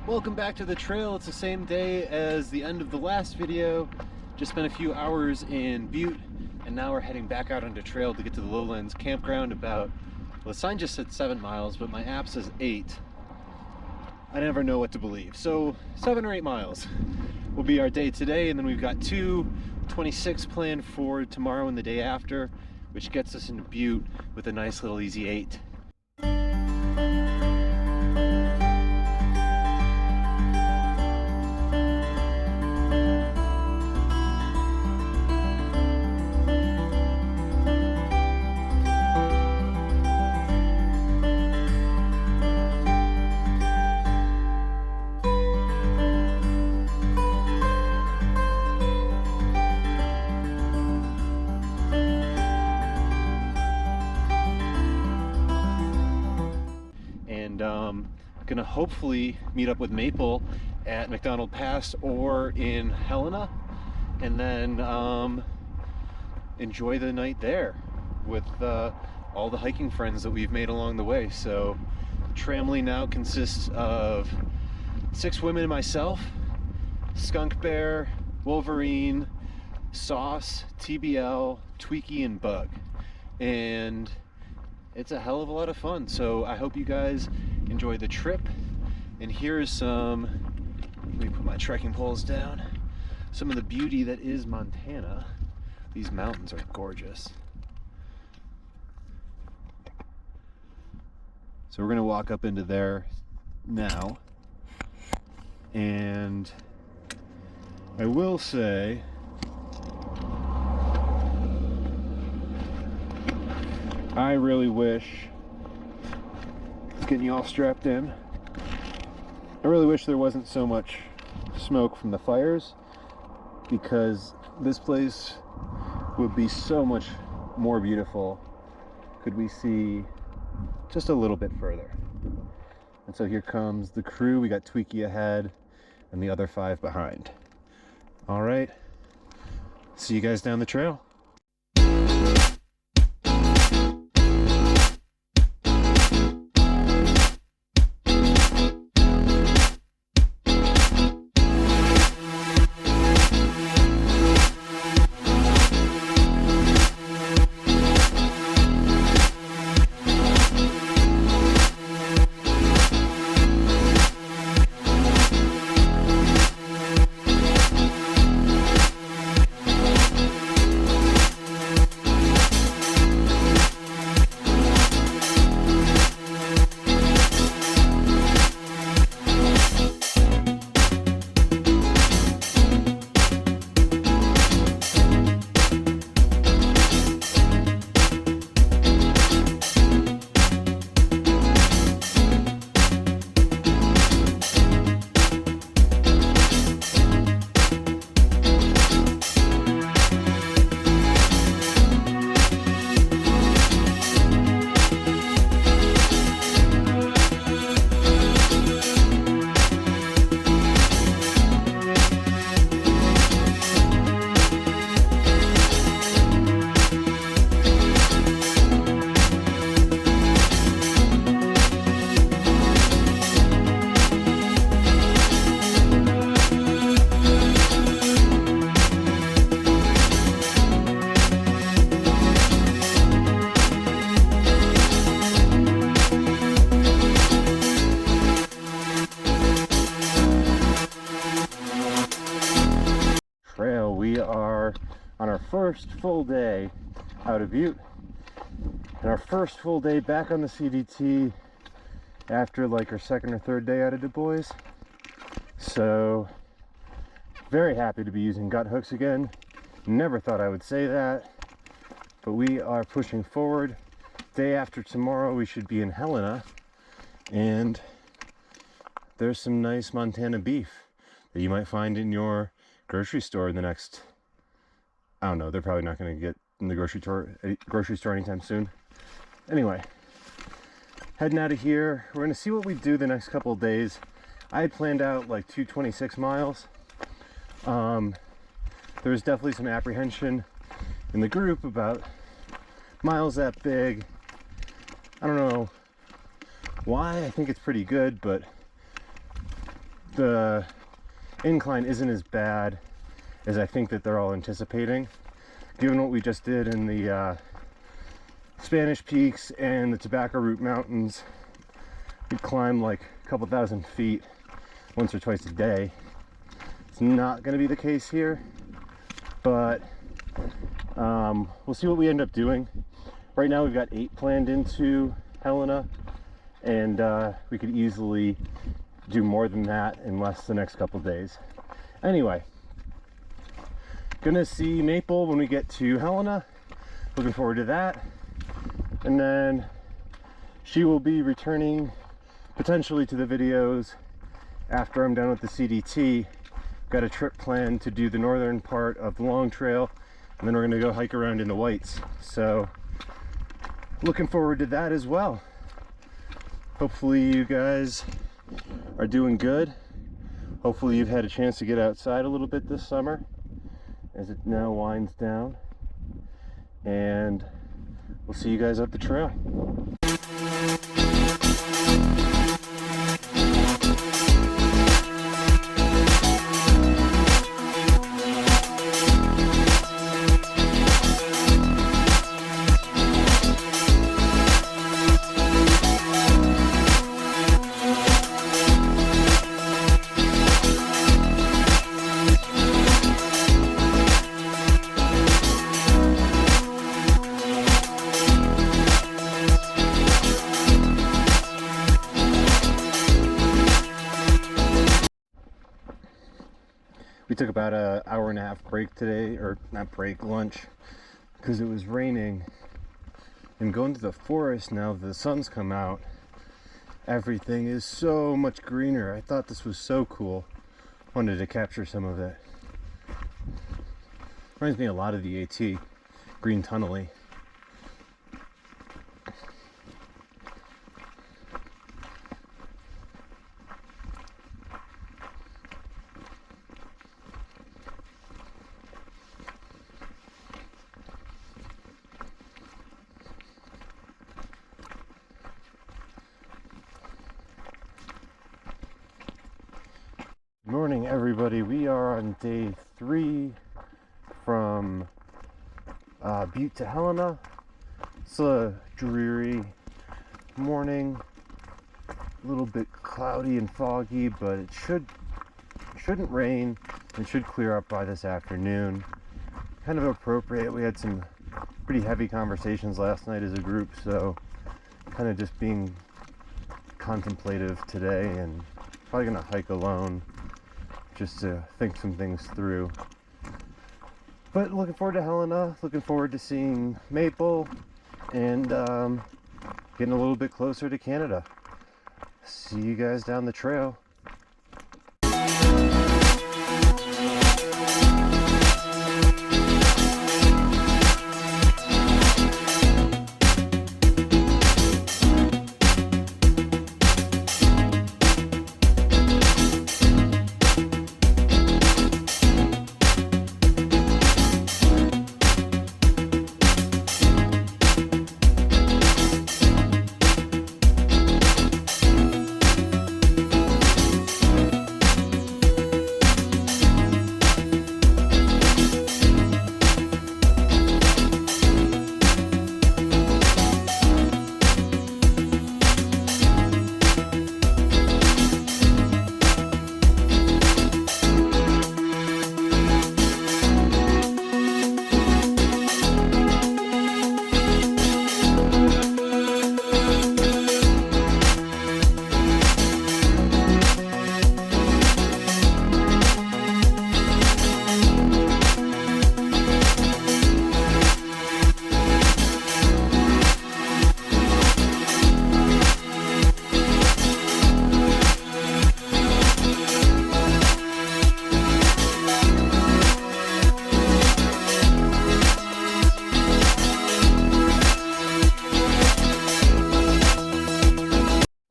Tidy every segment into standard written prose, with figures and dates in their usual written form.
Welcome back to the trail. It's the same day as the end of the last video. Just spent a few hours in Butte, and now we're heading back out onto trail to get to the Lowlands campground. About, well, the sign just said 7 miles, but my app says 8. I never know what to believe. So 7 or 8 miles will be our day today, and then we've got 26 planned for tomorrow and the day after, which gets us into Butte with a nice little easy 8. Gonna hopefully meet up with Maple at McDonald Pass or in Helena, and then enjoy the night there with all the hiking friends that we've made along the way. So Tramley now consists of 6 women and myself: Skunk Bear, Wolverine, Sauce, TBL, Tweaky, and Bug. And it's a hell of a lot of fun. So I hope you guys enjoy the trip. And here's some, let me put my trekking poles down, some of the beauty that is Montana. These mountains are gorgeous. So we're gonna walk up into there now, and I will say I really wish, getting you all strapped in, I really wish there wasn't so much smoke from the fires, because this place would be so much more beautiful could we see just a little bit further. And so here comes the crew. We got Tweaky ahead and the other 5 behind. All right, see you guys down the trail. We are on our first full day out of Butte, and our first full day back on the CDT after like our 2nd or 3rd day out of Du Bois. So very happy to be using gut hooks again. Never thought I would say that, but we are pushing forward. Day after tomorrow we should be in Helena, and there's some nice Montana beef that you might find in your grocery store in the next, I don't know, they're probably not going to get in the grocery store anytime soon. Anyway, heading out of here, we're going to see what we do the next couple of days. I had planned out like 26 miles. There was definitely some apprehension in the group about miles that big. I don't know why. I think it's pretty good, but the incline isn't as bad as I think that they're all anticipating. Given what we just did in the Spanish Peaks and the Tobacco Root Mountains, we climb like a couple thousand feet once or twice a day. It's not going to be the case here, but we'll see what we end up doing. Right now we've got 8 planned into Helena, and we could easily do more than that in the next couple days. Anyway, gonna see Maple when we get to Helena. Looking forward to that. And then she will be returning potentially to the videos after I'm done with the CDT. Got a trip planned to do the northern part of the long trail, and then we're gonna go hike around in the Whites. So looking forward to that as well. Hopefully you guys are doing good. Hopefully you've had a chance to get outside a little bit this summer as it now winds down. And we'll see you guys up the trail. We took about an hour-and-a-half break today, or not break, lunch, because it was raining. And going to the forest now that the sun's come out, everything is so much greener. I thought this was so cool. Wanted to capture some of it. Reminds me a lot of the AT, green tunnel-y. Good morning, everybody. We are on day 3 from Butte to Helena. It's a dreary morning, a little bit cloudy and foggy, but it shouldn't rain. It should clear up by this afternoon. Kind of appropriate. We had some pretty heavy conversations last night as a group, so kind of just being contemplative today, and probably gonna hike alone just to think some things through. But looking forward to Helena, looking forward to seeing Maple, and getting a little bit closer to Canada. See you guys down the trail.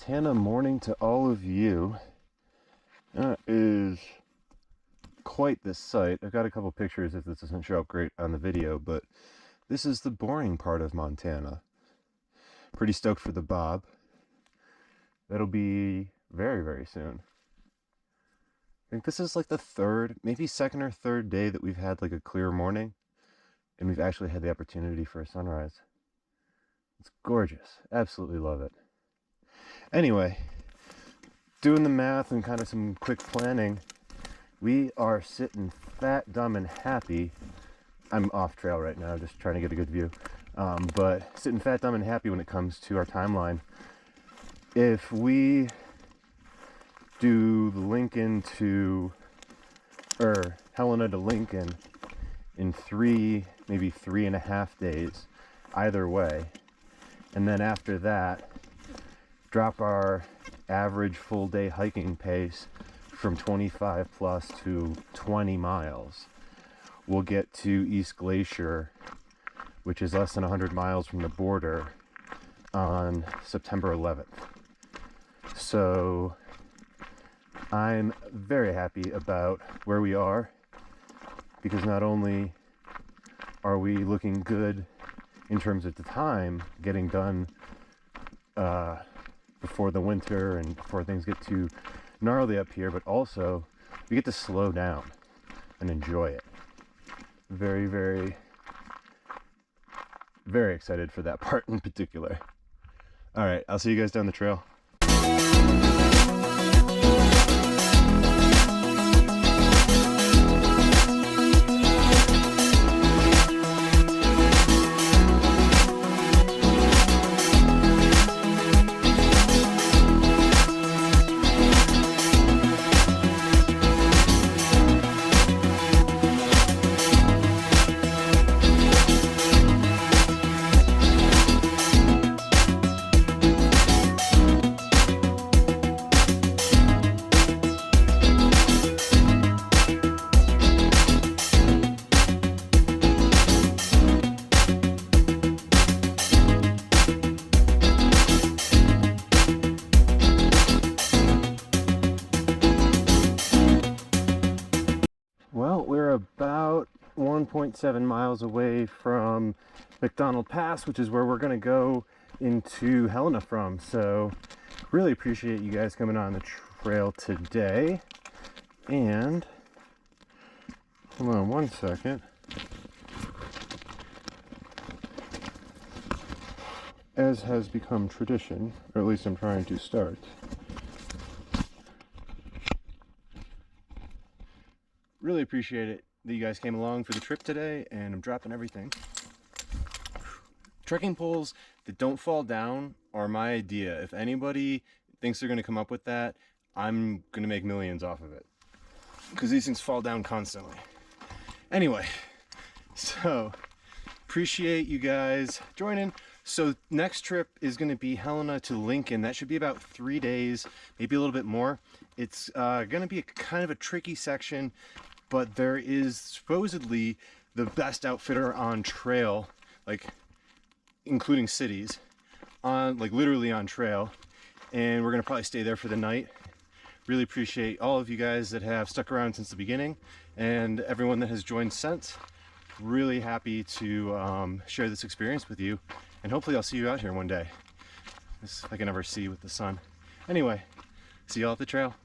10 a morning to all of you. That is quite the sight. I've got a couple pictures if this doesn't show up great on the video, but this is the boring part of Montana. Pretty stoked for the bob. That'll be very, very soon. think this is like the third, maybe second or third day that we've had like a clear morning, and we've actually had the opportunity for a sunrise. It's gorgeous. Absolutely love it. Anyway, doing the math and kind of some quick planning, we are sitting fat, dumb, and happy. I'm off trail right now, just trying to get a good view. But sitting fat, dumb, and happy when it comes to our timeline. If we do the Lincoln to, or Helena to Lincoln in 3, maybe 3.5 days, either way, and then after that, drop our average full day hiking pace from 25 plus to 20 miles, we'll get to East Glacier, which is less than 100 miles from the border, on September 11th. So I'm very happy about where we are, because not only are we looking good in terms of the time getting done before the winter and before things get too gnarly up here, but also we get to slow down and enjoy it. Very, very, very excited for that part in particular. All right, I'll see you guys down the trail. Well, we're about 1.7 miles away from McDonald Pass, which is where we're going to go into Helena from. So really appreciate you guys coming on the trail today. And hold on one second. As has become tradition, or at least I'm trying to start, really appreciate it that you guys came along for the trip today, and I'm dropping everything. Trekking poles that don't fall down are my idea. If anybody thinks they're going to come up with that, I'm going to make millions off of it, because these things fall down constantly. Anyway, so appreciate you guys joining. So next trip is going to be Helena to Lincoln. That should be about 3 days, maybe a little bit more. It's going to be kind of a tricky section, but there is supposedly the best outfitter on trail, like including cities, on like literally on trail, and we're gonna probably stay there for the night. Really appreciate all of you guys that have stuck around since the beginning, and everyone that has joined since. Really happy to share this experience with you, and hopefully I'll see you out here one day. This I can never see with the sun. Anyway, see y'all at the trail.